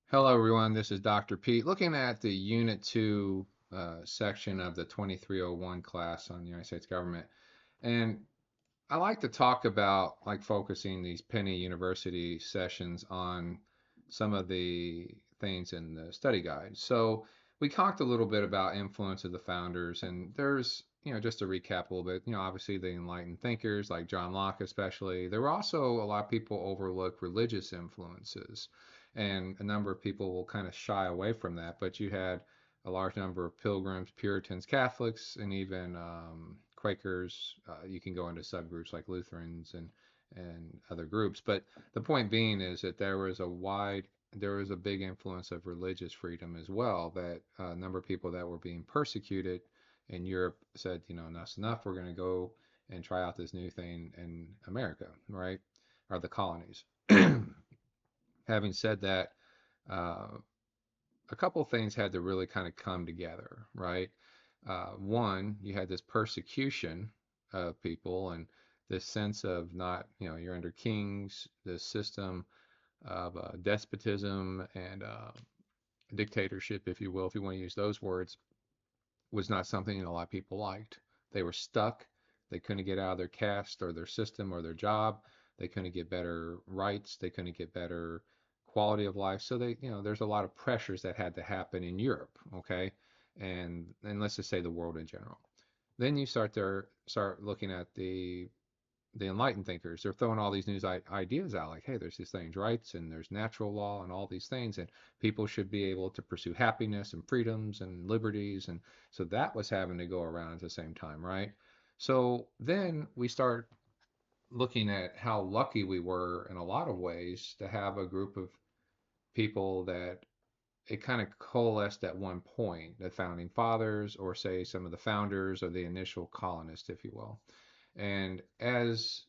Hello, everyone. This is Dr. Pete looking at the Unit 2 section of the 2301 class on the United States government. And I like to talk about like focusing these penny university sessions on some of the things in the study guide. So we talked a little bit about influence of the founders, and there's, just to recap a little bit, obviously the enlightened thinkers like John Locke especially. There were also a lot of people overlook religious influences, and a number of people will kind of shy away from that, but you had a large number of pilgrims, Puritans, Catholics, and even Quakers. You can go into subgroups like Lutherans and other groups. But the point being is that there was a big influence of religious freedom as well. That a number of people that were being persecuted in Europe said, enough's enough. We're going to go and try out this new thing in America, right? Or the colonies. Having said that, uh, a couple of things had to really kind of come together, right? One, you had this persecution of people and this sense of not, you're under kings, this system of despotism and dictatorship, if you will, if you want to use those words, was not something that a lot of people liked. They were stuck. They couldn't get out of their caste or their system or their job. They couldn't get better rights. They couldn't get better quality of life. So there's a lot of pressures that had to happen in Europe, okay, and let's just say the world in general. Then you start looking at the enlightened thinkers. They're throwing all these new ideas out, like, hey, there's these things, rights, and there's natural law, and all these things, and people should be able to pursue happiness and freedoms and liberties, and so that was having to go around at the same time, right? So then we start looking at how lucky we were in a lot of ways to have a group of people that it kind of coalesced at one point, the founding fathers, or say some of the founders or the initial colonists, if you will. And as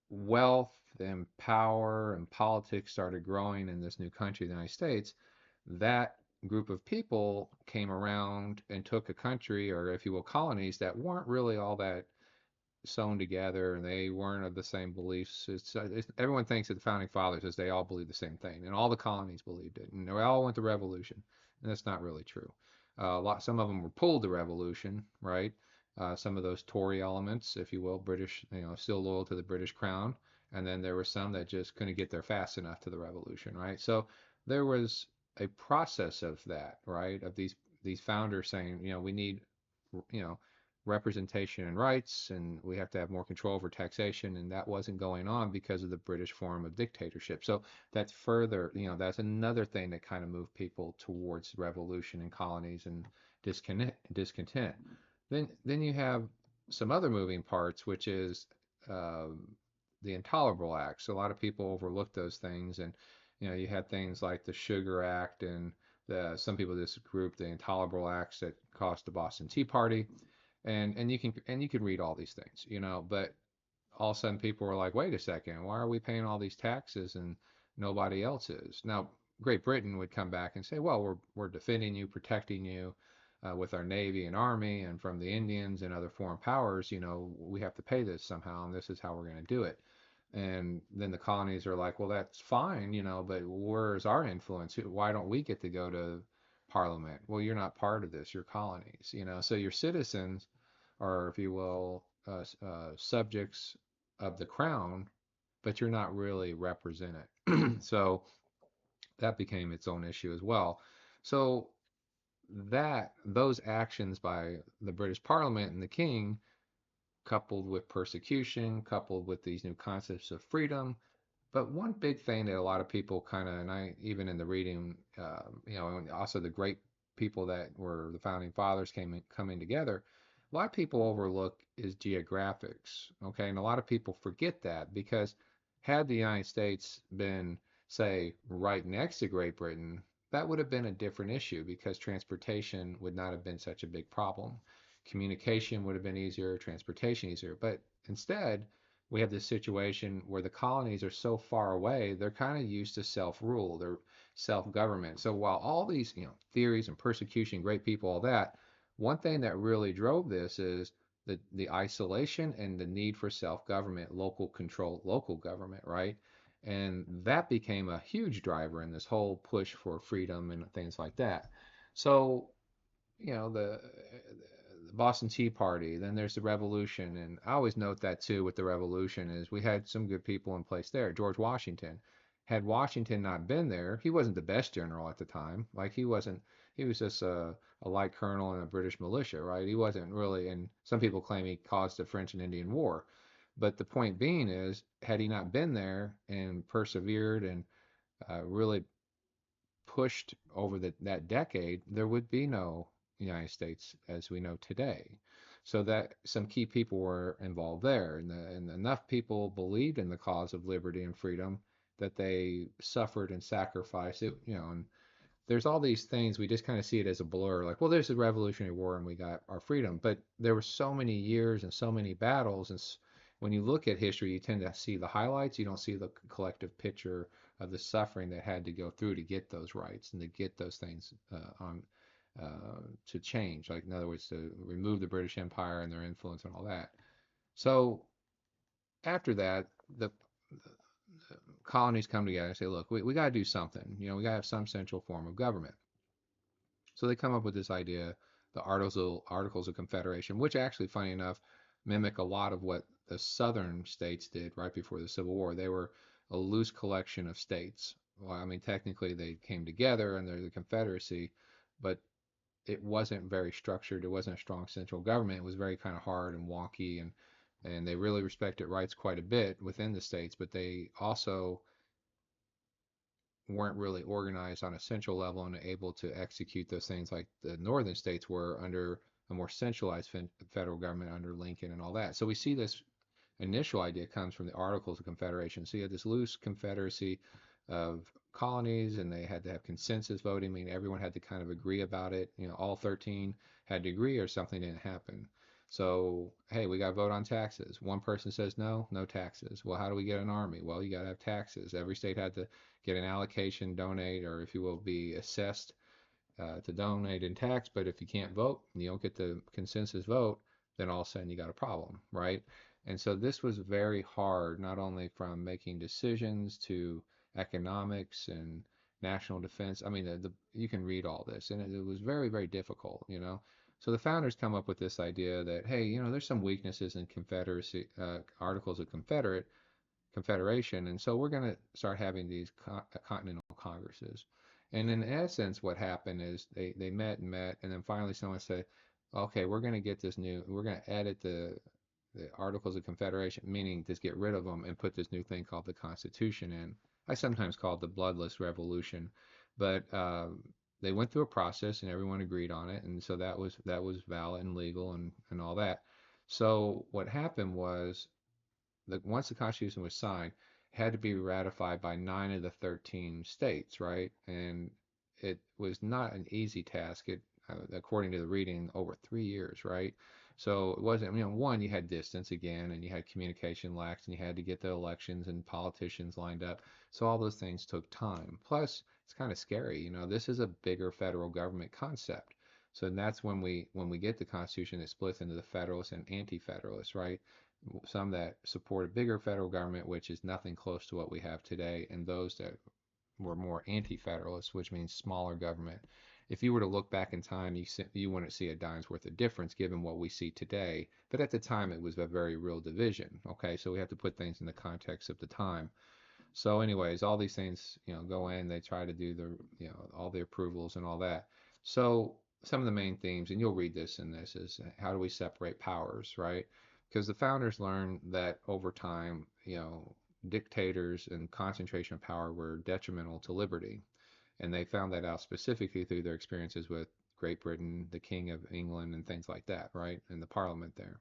wealth and power and politics started growing in this new country, the United States, that group of people came around and took a country, or if you will, colonies that weren't really all that sewn together and they weren't of the same beliefs. Everyone thinks that the founding fathers, as they all believed the same thing, and all the colonies believed it, and they all went to revolution, and that's not really true. Some of them were pulled to revolution, right? Some of those Tory elements, if you will, British, still loyal to the British crown, and then there were some that just couldn't get there fast enough to the revolution, right? So there was a process of that, right? Of these founders saying, we need, you know, representation and rights, and we have to have more control over taxation, and that wasn't going on because of the British form of dictatorship. So that's further, that's another thing that kind of moved people towards revolution in colonies and discontent. Then you have some other moving parts, which is um, the Intolerable Acts. So a lot of people overlook those things, and you had things like the Sugar Act and some people just group the Intolerable Acts that caused the Boston Tea Party, and you can read all these things, but all of a sudden people were like, wait a second, why are we paying all these taxes and nobody else is? Now, Great Britain would come back and say, well, we're defending you, protecting you with our navy and army, and from the Indians and other foreign powers, we have to pay this somehow, and this is how we're going to do it. And then the colonies are like, well, that's fine, but where's our influence? Why don't we get to go to parliament? Well, you're not part of this, you're colonies, so your citizens are, if you will, subjects of the crown, but you're not really represented. So that became its own issue as well. So those actions by the British Parliament and the King, coupled with persecution, coupled with these new concepts of freedom. But one big thing that a lot of people kind of, and I even in the reading, and also the great people that were the founding fathers coming together, a lot of people overlook is geographics. Okay, and a lot of people forget that because had the United States been, say, right next to Great Britain, that would have been a different issue because transportation would not have been such a big problem. Communication would have been easier, transportation easier. But instead, we have this situation where the colonies are so far away, they're kind of used to self-rule, they're self-government. So while all these, theories and persecution, great people, all that, one thing that really drove this is the isolation and the need for self-government, local control, local government, right? And that became a huge driver in this whole push for freedom and things like that. So, the Boston Tea Party, then there's the Revolution, and I always note that too with the Revolution is we had some good people in place there. George Washington. Had Washington not been there, he wasn't the best general at the time. Like he wasn't, he was just a light colonel in a British militia, right? He wasn't really, and some people claim he caused the French and Indian War. But the point being is, had he not been there and persevered and really pushed over that decade, there would be no United States as we know today. So that some key people were involved there, and enough people believed in the cause of liberty and freedom that they suffered and sacrificed it, and there's all these things we just kind of see it as a blur like well there's the Revolutionary War and we got our freedom, but there were so many years and so many battles, and when you look at history you tend to see the highlights, you don't see the collective picture of the suffering that had to go through to get those rights and to get those things on to change, like in other words to remove the British Empire and their influence and all that. So after that the colonies come together and say look we got to do something, we got to have some central form of government. So they come up with this idea, the Articles of Confederation, which actually, funny enough, mimic a lot of what the southern states did right before the Civil War. They were a loose collection of states. Well, I mean, technically they came together and they're the Confederacy, but it wasn't very structured. It wasn't a strong central government. It was very kind of hard and wonky, and they really respected rights quite a bit within the states, but they also weren't really organized on a central level and able to execute those things like the northern states were under a more centralized federal government under Lincoln and all that. So we see this initial idea comes from the Articles of Confederation. So you had this loose confederacy of colonies, and they had to have consensus voting, meaning everyone had to kind of agree about it. All 13 had to agree, or something didn't happen. So, hey, we got to vote on taxes. One person says no, no taxes. Well, how do we get an army? Well, you got to have taxes. Every state had to get an allocation, donate, or if you will, be assessed to donate in tax. But if you can't vote, you don't get the consensus vote, then all of a sudden you got a problem, right? And so this was very hard, not only from making decisions to economics and national defense. I mean, you can read all this, and it was very, very difficult. So the founders come up with this idea that, hey, there's some weaknesses in Confederacy Articles of Confederation, and so we're going to start having these continental congresses. And in essence, what happened is they met and met, and then finally someone said, okay, we're going to get this new, we're going to edit the Articles of Confederation, meaning just get rid of them and put this new thing called the Constitution in. I sometimes call it the bloodless revolution, but they went through a process and everyone agreed on it, and so that was valid and legal and all that. So what happened was once the Constitution was signed, it had to be ratified by 9 of the 13 states, right? And it was not an easy task. According to the reading, over 3 years, right? So it wasn't, one, you had distance again, and you had communication lax, and you had to get the elections and politicians lined up. So all those things took time. Plus, it's kind of scary. This is a bigger federal government concept. So that's when we get the Constitution, it splits into the Federalists and Anti-Federalists, right? Some that support a bigger federal government, which is nothing close to what we have today, and those that were more anti-federalist, which means smaller government. If you were to look back in time, you wouldn't see a dime's worth of difference given what we see today. But at the time, it was a very real division. Okay, so we have to put things in the context of the time. So, anyways, all these things, go in. They try to do all the approvals and all that. So, some of the main themes, and you'll read this in this, is how do we separate powers, right? Because the founders learned that over time, dictators and concentration of power were detrimental to liberty, and they found that out specifically through their experiences with Great Britain, the King of England, and things like that, right? And the Parliament there.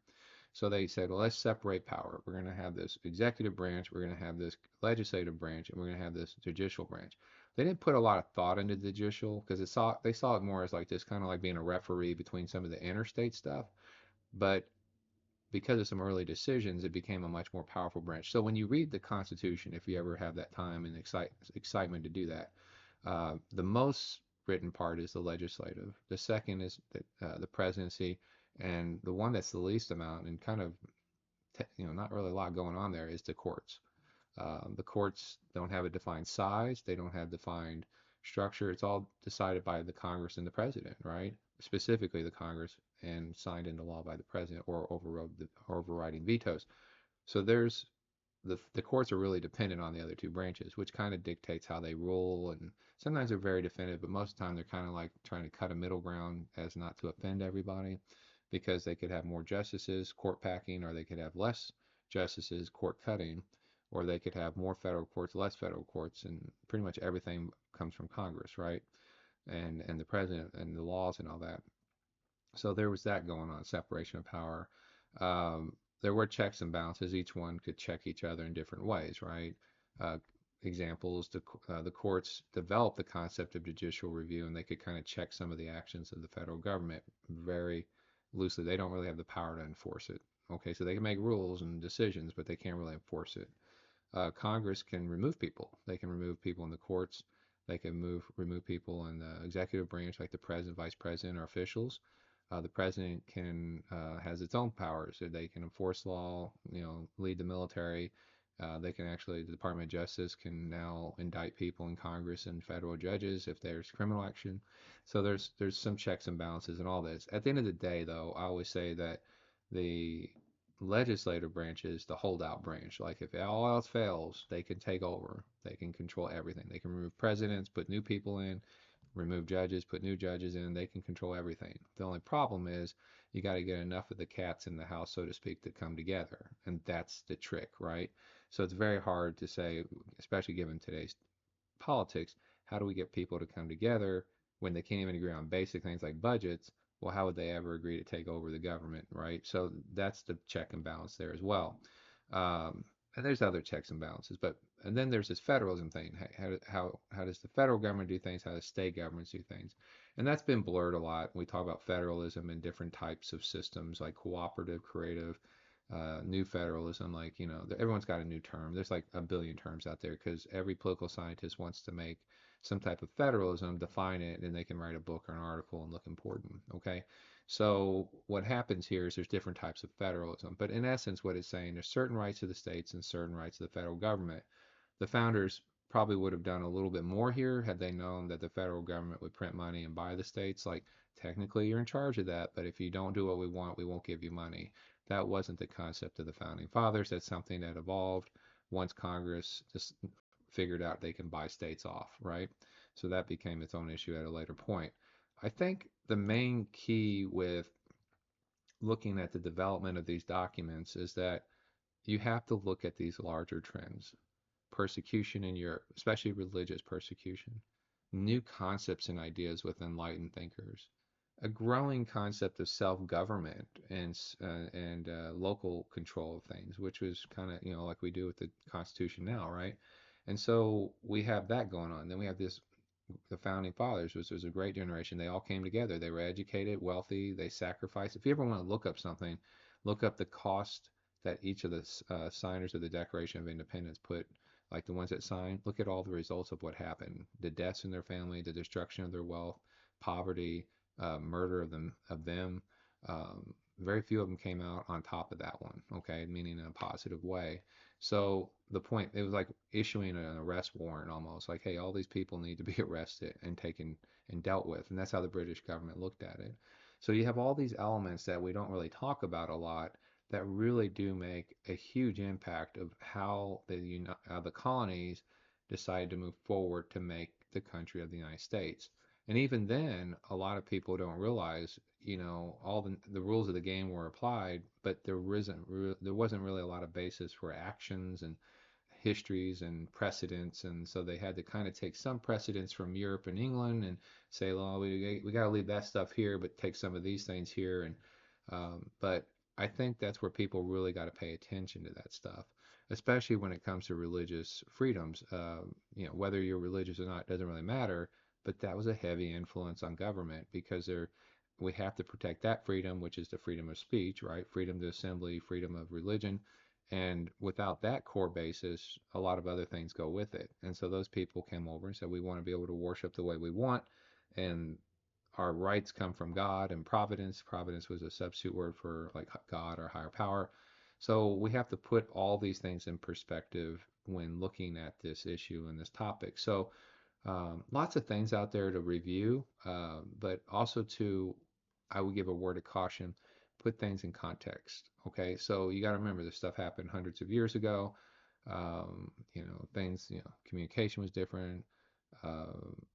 So they said, well, let's separate power. We're going to have this executive branch, we're going to have this legislative branch, and we're going to have this judicial branch. They didn't put a lot of thought into the judicial because they saw it more as like this kind of like being a referee between some of the interstate stuff. But because of some early decisions, it became a much more powerful branch. So when you read the Constitution, if you ever have that time and excitement to do that, the most written part is the legislative. The second is the presidency, and the one that's the least amount and kind of not really a lot going on there is the courts. The courts don't have a defined size. They don't have defined structure. It's all decided by the Congress and the president, right? Specifically the Congress and signed into law by the president or overrode the overriding vetoes. So there's the courts are really dependent on the other two branches, which kind of dictates how they rule. And sometimes they're very definitive, but most of the time they're kind of like trying to cut a middle ground as not to offend everybody, because they could have more justices, court packing, or they could have less justices, court cutting, or they could have more federal courts, less federal courts, and pretty much everything comes from Congress, right? And the president and the laws and all that. So there was that going on, separation of power. There were checks and balances. Each one could check each other in different ways, right? Uh, Examples, the courts developed the concept of judicial review, and they could kind of check some of the actions of the federal government very loosely. They don't really have the power to enforce it. Okay, so they can make rules and decisions, but they can't really enforce it. Congress can remove people. They can remove people in the courts. They can remove people in the executive branch, like the president, vice president, or officials. The president can has its own powers. So they can enforce law, lead the military. They can actually, the Department of Justice can now indict people in Congress and federal judges if there's criminal action. So there's some checks and balances and all this. At the end of the day, though, I always say that the legislative branch is the holdout branch. Like if all else fails, they can take over. They can control everything. They can remove presidents, put new people in, remove judges, put new judges in. They can control everything. The only problem is you got to get enough of the cats in the house, so to speak, to come together. And that's the trick, right? So it's very hard to say, especially given today's politics, how do we get people to come together when they can't even agree on basic things like budgets? Well, how would they ever agree to take over the government, right? So that's the check and balance there as well. And there's other checks and balances, but and then there's this federalism thing. How does the federal government do things? How does state governments do things? And that's been blurred a lot. We talk about federalism in different types of systems, like cooperative, creative, new federalism. Like everyone's got a new term. There's like a billion terms out there because every political scientist wants to make some type of federalism, define it, and they can write a book or an article and look important. Okay, so what happens here is there's different types of federalism, but in essence, what it's saying, there's certain rights of the states and certain rights of the federal government. The founders probably would have done a little bit more here had they known that the federal government would print money and buy the states. Like, technically, you're in charge of that, but if you don't do what we want, we won't give you money. That wasn't the concept of the founding fathers. That's something that evolved once Congress just figured out they can buy states off, right? So that became its own issue at a later point. I think the main key with looking at the development of these documents is that you have to look at these larger trends. Persecution in Europe, especially religious persecution, new concepts and ideas with enlightened thinkers, a growing concept of self-government and local control of things, which was kind of like we do with the Constitution now, right? And so we have that going on. Then we have the founding fathers, which was a great generation. They all came together. They were educated, wealthy. They sacrificed. If you ever want to look up something, look up the cost that each of the signers of the Declaration of Independence put, like the ones that signed. Look at all the results of what happened: the deaths in their family, the destruction of their wealth, poverty, murder of them. Very few of them came out on top of that one. Okay, meaning in a positive way. So the point, it was like issuing an arrest warrant almost, like, hey, all these people need to be arrested and taken and dealt with. And that's how the British government looked at it. So you have all these elements that we don't really talk about a lot that really do make a huge impact of how the colonies decided to move forward to make the country of the United States. And even then, a lot of people don't realize, all the rules of the game were applied, but there wasn't really a lot of basis for actions and histories and precedents, and so they had to kind of take some precedents from Europe and England and say, well, we got to leave that stuff here, but take some of these things here. And but I think that's where people really got to pay attention to that stuff, especially when it comes to religious freedoms. Whether you're religious or not doesn't really matter, but that was a heavy influence on government because we have to protect that freedom, which is the freedom of speech, right? Freedom to assembly, freedom of religion. And without that core basis, a lot of other things go with it. And so those people came over and said, we want to be able to worship the way we want. And our rights come from God and providence. Providence was a substitute word for like God or higher power. So we have to put all these things in perspective when looking at this issue and this topic. So lots of things out there to review, but also to, I would give a word of caution, put things in context. Okay, so you got to remember this stuff happened hundreds of years ago. Things, communication was different, uh,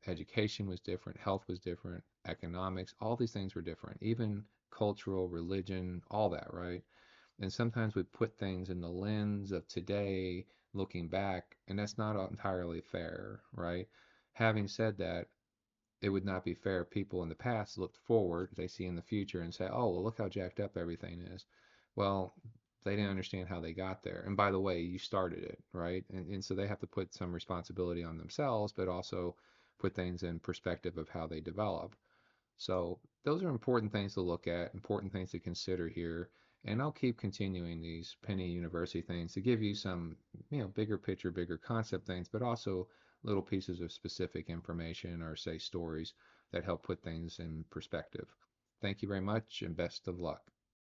education was different, health was different, economics, all these things were different, even cultural, religion, all that, right? And sometimes we put things in the lens of today, looking back, and that's not entirely fair, right? Having said that, it would not be fair if people in the past looked forward, they see in the future and say, oh, well, look how jacked up everything is. Well, they didn't understand how they got there. And by the way, you started it, right? And so they have to put some responsibility on themselves, but also put things in perspective of how they develop. So those are important things to look at, important things to consider here. And I'll keep continuing these Penny University things to give you some, bigger picture, bigger concept things, but also little pieces of specific information or say stories that help put things in perspective. Thank you very much and best of luck.